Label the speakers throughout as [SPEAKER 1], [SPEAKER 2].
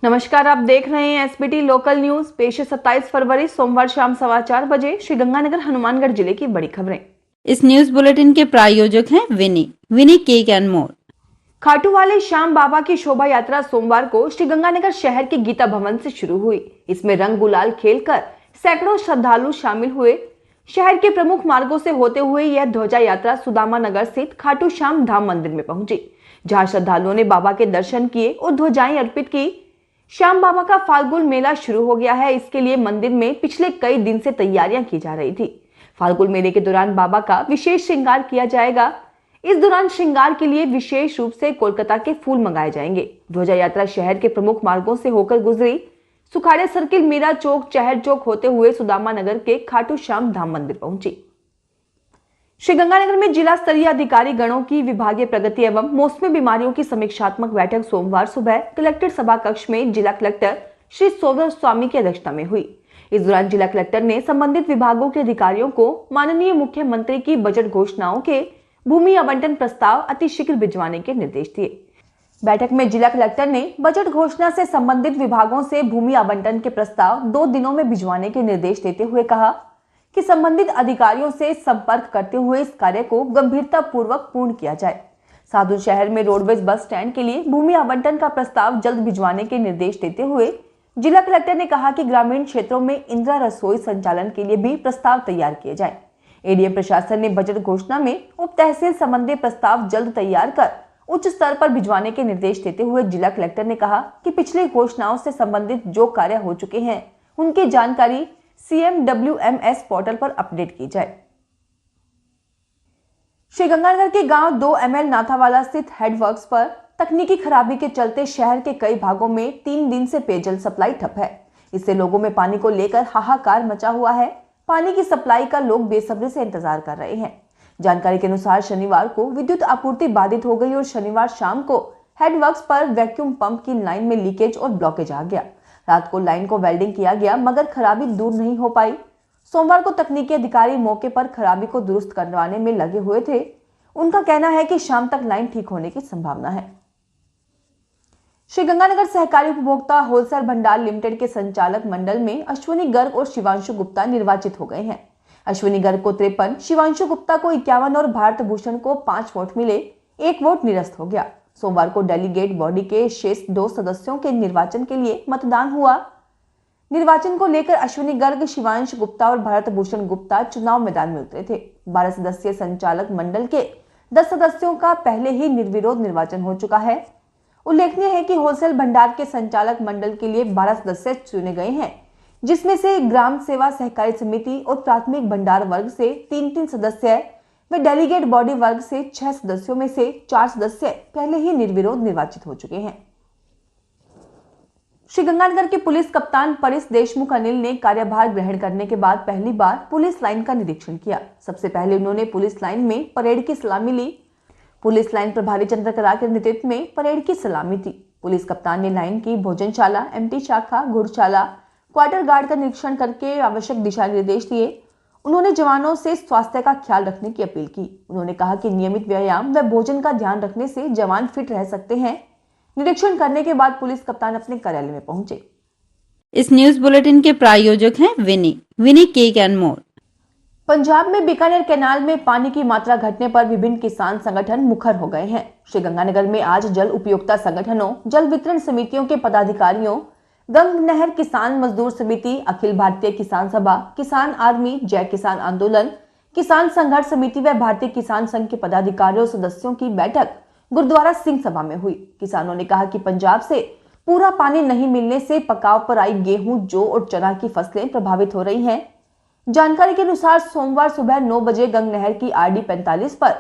[SPEAKER 1] नमस्कार, आप देख रहे हैं एसबीटी लोकल न्यूज। पेश है 27 फरवरी सोमवार शाम 4:15 बजे श्रीगंगानगर हनुमानगढ़ जिले की बड़ी खबरें।
[SPEAKER 2] इस न्यूज बुलेटिन के प्रायोजक हैं विनी केक एंड मोर।
[SPEAKER 1] खाटू वाले श्याम बाबा की शोभा यात्रा सोमवार को श्रीगंगानगर शहर के गीता भवन से शुरू हुई। इसमें रंग गुलाल खेलकर सैकड़ों श्रद्धालु शामिल हुए। शहर के प्रमुख मार्गों से होते हुए यह ध्वजा यात्रा सुदामा नगर स्थित खाटू श्याम धाम मंदिर में पहुंची, जहां श्रद्धालुओं ने बाबा के दर्शन किए और ध्वजाएं अर्पित की। श्याम बाबा का फाल्गुन मेला शुरू हो गया है। इसके लिए मंदिर में पिछले कई दिन से तैयारियां की जा रही थी। फाल्गुन मेले के दौरान बाबा का विशेष श्रृंगार किया जाएगा। इस दौरान श्रृंगार के लिए विशेष रूप से कोलकाता के फूल मंगाए जाएंगे। ध्वजा यात्रा शहर के प्रमुख मार्गों से होकर गुजरी। सुखाड़े सर्किल, मीरा चौक, चहल चौक होते हुए सुदामा नगर के खाटू श्याम धाम मंदिर पहुंची। श्रीगंगानगर में जिला स्तरीय अधिकारी गणों की विभागीय प्रगति एवं मौसमी बीमारियों की समीक्षात्मक बैठक सोमवार सुबह कलेक्टर सभा कक्ष में जिला कलेक्टर श्री सोवर स्वामी की अध्यक्षता में हुई। इस दौरान जिला कलेक्टर ने संबंधित विभागों के अधिकारियों को माननीय मुख्यमंत्री की बजट घोषणाओं के भूमि आवंटन प्रस्ताव अतिशीघ्र भिजवाने के निर्देश दिए। बैठक में जिला कलेक्टर ने बजट घोषणा से संबंधित विभागों से भूमि आवंटन के प्रस्ताव 2 दिनों में भिजवाने के निर्देश देते हुए कहा कि संबंधित अधिकारियों से संपर्क करते हुए इस कार्य को गंभीरता पूर्वक पूर्ण किया जाए। साधु शहर में रोडवेज बस स्टैंड के लिए भूमि आवंटन का प्रस्ताव जल्द भिजवाने के निर्देश देते हुए जिला कलेक्टर ने कहा कि ग्रामीण क्षेत्रों में इंदिरा रसोई संचालन के लिए भी प्रस्ताव तैयार किए जाए। एडीएम प्रशासन ने बजट घोषणा में उप तहसील संबंधी प्रस्ताव जल्द तैयार कर उच्च स्तर पर भिजवाने के निर्देश देते हुए जिला कलेक्टर ने कहा कि पिछली घोषणाओं से संबंधित जो कार्य हो चुके हैं उनकी जानकारी CMWMS पोर्टल पर अपडेट की जाए। श्रीगंगानगर के गांव 2 ML नाथावाला स्थित हेडवर्क्स पर तकनीकी खराबी के चलते शहर के कई भागों में 3 दिन से पेयजल सप्लाई ठप है। इससे लोगों में पानी को लेकर हाहाकार मचा हुआ है। पानी की सप्लाई का लोग बेसब्री से इंतजार कर रहे हैं। जानकारी के अनुसार शनिवार को विद्युत आपूर्ति बाधित हो गई और शनिवार शाम को हेडवर्क्स पर वैक्यूम पंप की लाइन में लीकेज और ब्लॉकेज आ गया। रात को लाइन को वेल्डिंग किया गया मगर खराबी दूर नहीं हो पाई। सोमवार को तकनीकी अधिकारी मौके पर खराबी को दुरुस्त करवाने में लगे हुए थे। उनका कहना है कि शाम तक लाइन ठीक होने की संभावना है। श्रीगंगानगर सहकारी उपभोक्ता होलसेल भंडार लिमिटेड के संचालक मंडल में अश्विनी गर्ग और शिवांशु गुप्ता निर्वाचित हो गए हैं। अश्विनी गर्ग को 53, शिवांशु गुप्ता को 51 और भारत भूषण को 5 वोट मिले। 1 वोट निरस्त हो गया। सोमवार को डेलीगेट बॉडी के शेष 2 सदस्यों के निर्वाचन के लिए मतदान हुआ। निर्वाचन को लेकर अश्विनी गर्ग, शिवांश गुप्ता और भारत भूषण गुप्ता चुनाव मैदान में उतरे थे। 12 सदस्यीय संचालक मंडल के 10 सदस्यों का पहले ही निर्विरोध निर्वाचन हो चुका है। उल्लेखनीय है कि होलसेल भंडार के संचालक मंडल के लिए 12 सदस्य चुने गए हैं, जिसमें से ग्राम सेवा सहकारी समिति और प्राथमिक भंडार वर्ग से 3-3 सदस्य व डेलीगेट बॉडी वर्ग से 6 सदस्यों में से 4 सदस्य पहले ही निर्विरोध निर्वाचित हो चुके हैं। श्रीगंगानगर के पुलिस कप्तान परिस देशमुख अनिल ने कार्यभार ग्रहण करने के बाद पहली बार पुलिस लाइन का निरीक्षण किया। सबसे पहले उन्होंने पुलिस लाइन में परेड की सलामी ली। पुलिस लाइन प्रभारी चंद्रकला के नेतृत्व में परेड की सलामी थी। पुलिस कप्तान ने लाइन की भोजनशाला, MT शाखा, घुड़शाला, क्वार्टर गार्ड का निरीक्षण करके आवश्यक दिशा निर्देश दिए। उन्होंने जवानों से स्वास्थ्य का ख्याल रखने की अपील की। उन्होंने कहा कि नियमित व्यायाम व भोजन का ध्यान रखने से जवान फिट रह सकते हैं। निरीक्षण करने के बाद पुलिस कप्तान अपने कार्यालय में पहुंचे।
[SPEAKER 2] इस न्यूज बुलेटिन के प्रायोजक हैं विनी केक एंड मोर।
[SPEAKER 1] पंजाब में बीकानेर कैनाल में पानी की मात्रा घटने पर विभिन्न किसान संगठन मुखर हो गए हैं। श्रीगंगानगर में आज जल उपयोक्ता संगठनों, जल वितरण समितियों के पदाधिकारियों, गंग नहर किसान मजदूर समिति, अखिल भारतीय किसान सभा, किसान आर्मी, जय किसान आंदोलन, किसान संघर्ष समिति व भारतीय किसान संघ के पदाधिकारियों सदस्यों की बैठक गुरुद्वारा सिंह सभा में हुई। किसानों ने कहा कि पंजाब से पूरा पानी नहीं मिलने से पकाव पर आई गेहूं, जौ और चना की फसलें प्रभावित हो रही हैं। जानकारी के अनुसार सोमवार सुबह 9 बजे गंग नहर की RD 45 पर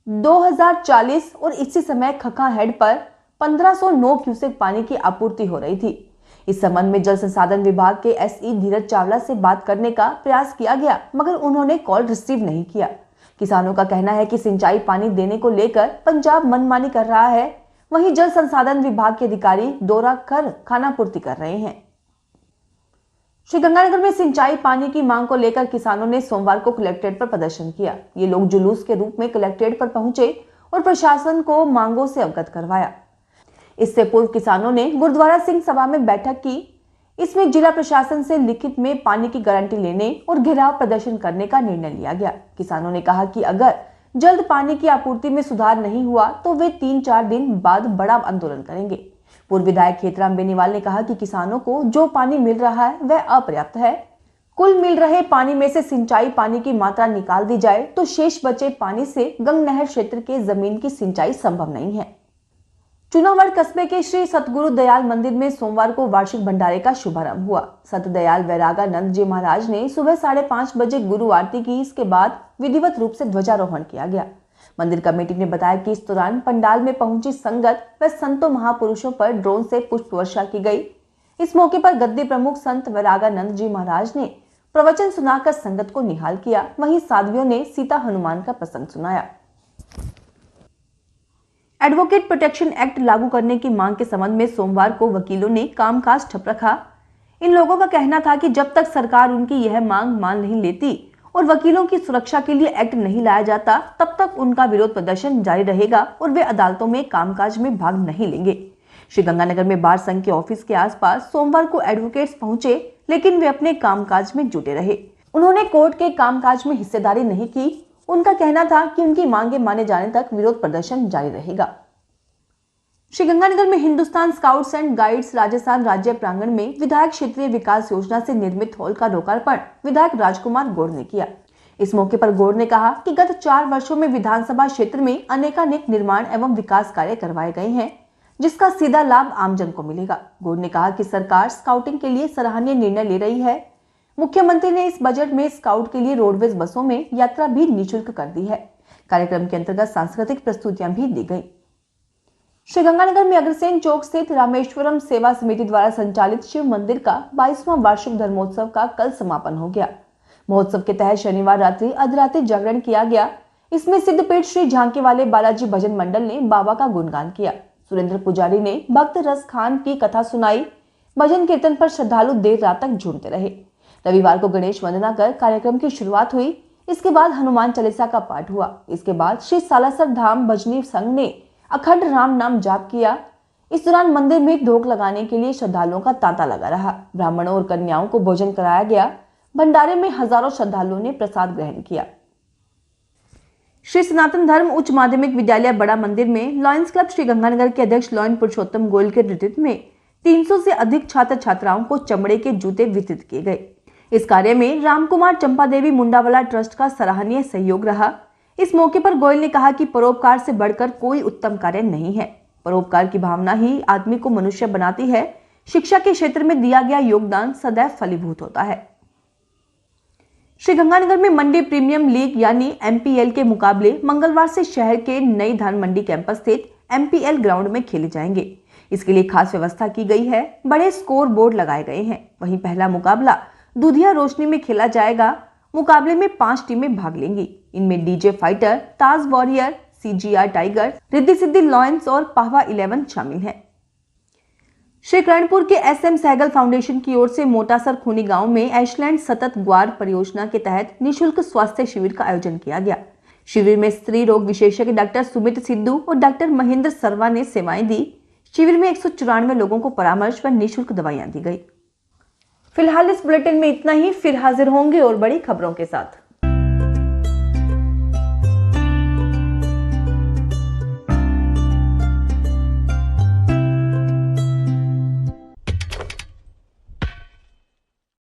[SPEAKER 1] 2040 और इसी समय खखा हेड पर 1509 क्यूसेक पानी की आपूर्ति हो रही थी। इस संबंध में जल संसाधन विभाग के SE धीरज चावला से बात करने का प्रयास किया गया मगर उन्होंने कॉल रिसीव नहीं किया। किसानों का कहना है कि सिंचाई पानी देने को लेकर पंजाब मनमानी कर रहा है, वहीं जल संसाधन विभाग के अधिकारी दौरा कर खानापूर्ति कर रहे हैं। श्रीगंगानगर में सिंचाई पानी की मांग को लेकर किसानों ने सोमवार को कलेक्ट्रेट पर प्रदर्शन किया। ये लोग जुलूस के रूप में कलेक्ट्रेट पर पहुंचे और प्रशासन को मांगों से अवगत करवाया। इससे पूर्व किसानों ने गुरुद्वारा सिंह सभा में बैठक की। इसमें जिला प्रशासन से लिखित में पानी की गारंटी लेने और घेराव प्रदर्शन करने का निर्णय लिया गया। किसानों ने कहा कि अगर जल्द पानी की आपूर्ति में सुधार नहीं हुआ तो वे 3-4 दिन बाद बड़ा आंदोलन करेंगे। पूर्व विधायक खेतराम बेनीवाल ने कहा कि किसानों को जो पानी मिल रहा है वह अपर्याप्त है। कुल मिल रहे पानी में से सिंचाई पानी की मात्रा निकाल दी जाए तो शेष बचे पानी से गंग नहर क्षेत्र के जमीन की सिंचाई संभव नहीं है। चुनावड़ कस्बे के श्री सतगुरु दयाल मंदिर में सोमवार को वार्षिक भंडारे का शुभारंभ हुआ। सत दयाल वैरागानंद जी महाराज ने सुबह 5:30 बजे गुरु आरती की। इसके बाद विधिवत रूप से ध्वजारोहण किया गया। मंदिर कमेटी ने बताया कि इस दौरान पंडाल में पहुंची संगत व संतों महापुरुषों पर ड्रोन से पुष्प वर्षा की गई। इस मौके पर गद्दी प्रमुख संत वैरागानंद जी महाराज ने प्रवचन सुनाकर संगत को निहाल किया। वहीं साध्वियों ने सीता हनुमान का प्रसंग सुनाया। एडवोकेट प्रोटेक्शन एक्ट लागू करने की मांग के संबंध में सोमवार को वकीलों ने कामकाज ठप रखा। इन लोगों का कहना था कि जब तक सरकार उनकी यह मांग मान नहीं लेती और वकीलों की सुरक्षा के लिए एक्ट नहीं लाया जाता, तब तक उनका विरोध प्रदर्शन जारी रहेगा और वे अदालतों में कामकाज में भाग नहीं लेंगे। श्रीगंगानगर में बार संघ के ऑफिस के आसपास सोमवार को एडवोकेट्स पहुंचे, लेकिन वे अपने कामकाज में जुटे रहे। उन्होंने कोर्ट के कामकाज में हिस्सेदारी नहीं की। उनका कहना था कि उनकी मांगे माने जाने तक विरोध प्रदर्शन जारी रहेगा। श्रीगंगानगर में Hindustan scouts and guides Rajasthan राज्य प्रांगण में विधायक क्षेत्रीय विकास योजना से निर्मित हॉल का लोकार्पण विधायक राजकुमार गौड़ ने किया। इस मौके पर गौड़ ने कहा कि गत 4 वर्षों में विधानसभा क्षेत्र में अनेकानेक निर्माण एवं विकास कार्य करवाए गए हैं, जिसका सीधा लाभ आमजन को मिलेगा। गौड़ ने कहा कि सरकार स्काउटिंग के लिए सराहनीय निर्णय ले रही है। मुख्यमंत्री ने इस बजट में स्काउट के लिए रोडवेज बसों में यात्रा भी निःशुल्क कर दी है। कार्यक्रम के अंतर्गत सांस्कृतिक प्रस्तुतियां भी दी गई। श्रीगंगानगर में अग्रसेन चौक स्थित रामेश्वरम सेवा समिति द्वारा संचालित शिव मंदिर का 22वां वार्षिक धर्मोत्सव का कल समापन हो गया। महोत्सव के तहत शनिवार रात्रि अर्धरात्रि जागरण किया गया। इसमें सिद्धपीठ श्री झांकी वाले बालाजी भजन मंडल ने बाबा का गुणगान किया। सुरेंद्र पुजारी ने भक्त रस खान की कथा सुनाई। भजन कीर्तन पर श्रद्धालु देर रात तक झूमते रहे। रविवार को गणेश वंदना कर कार्यक्रम की शुरुआत हुई। इसके बाद हनुमान चालीसा का पाठ हुआ। इसके बाद श्री सालासर धाम भजनी संघ ने अखंड राम नाम जाप किया। इस दौरान मंदिर में ढोक लगाने के लिए श्रद्धालुओं का तांता लगा रहा। ब्राह्मणों और कन्याओं को भोजन कराया गया। भंडारे में हजारों श्रद्धालुओं ने प्रसाद ग्रहण किया। श्री सनातन धर्म उच्च माध्यमिक विद्यालय बड़ा मंदिर में लॉयंस क्लब श्रीगंगानगर के अध्यक्ष लॉयन पुरुषोत्तम गोयल के नेतृत्व में 300 से अधिक छात्र छात्राओं को चमड़े के जूते वितरित किए गए। इस कार्य में रामकुमार चंपा देवी मुंडावाला ट्रस्ट का सराहनीय सहयोग रहा। इस मौके पर गोयल ने कहा कि परोपकार से बढ़कर कोई उत्तम कार्य नहीं है। परोपकार की भावना ही आदमी को मनुष्य बनाती है। शिक्षा के क्षेत्र में दिया गया योगदान सदैव फलीभूत होता है। श्रीगंगानगर में मंडी प्रीमियम लीग यानी एमपीएल के मुकाबले मंगलवार से शहर के नई धान मंडी कैंपस स्थित एमपीएल ग्राउंड में खेले जाएंगे। इसके लिए खास व्यवस्था की गई है। बड़े स्कोर बोर्ड लगाए गए हैं। वहीं पहला मुकाबला दूधिया रोशनी में खेला जाएगा। मुकाबले में 5 टीमें भाग लेंगी। इनमें डीजे फाइटर, ताज warrior, CGR tiger, Riddhi Siddhi lions और पाहवा 11 शामिल हैं। श्री करणपुर के एसएम सहगल फाउंडेशन की ओर से मोटासर खूनी गांव में एशलैंड सतत ग्वार परियोजना के तहत निःशुल्क स्वास्थ्य शिविर का आयोजन किया गया। शिविर में स्त्री रोग विशेषज्ञ डॉक्टर सुमित सिद्धू और डॉक्टर महेंद्र सर्वा ने सेवाएं दी। शिविर में 194 लोगों को परामर्श व निःशुल्क दवाइयां दी गई। फिलहाल इस बुलेटिन में इतना ही। फिर हाजिर होंगे और बड़ी खबरों के साथ।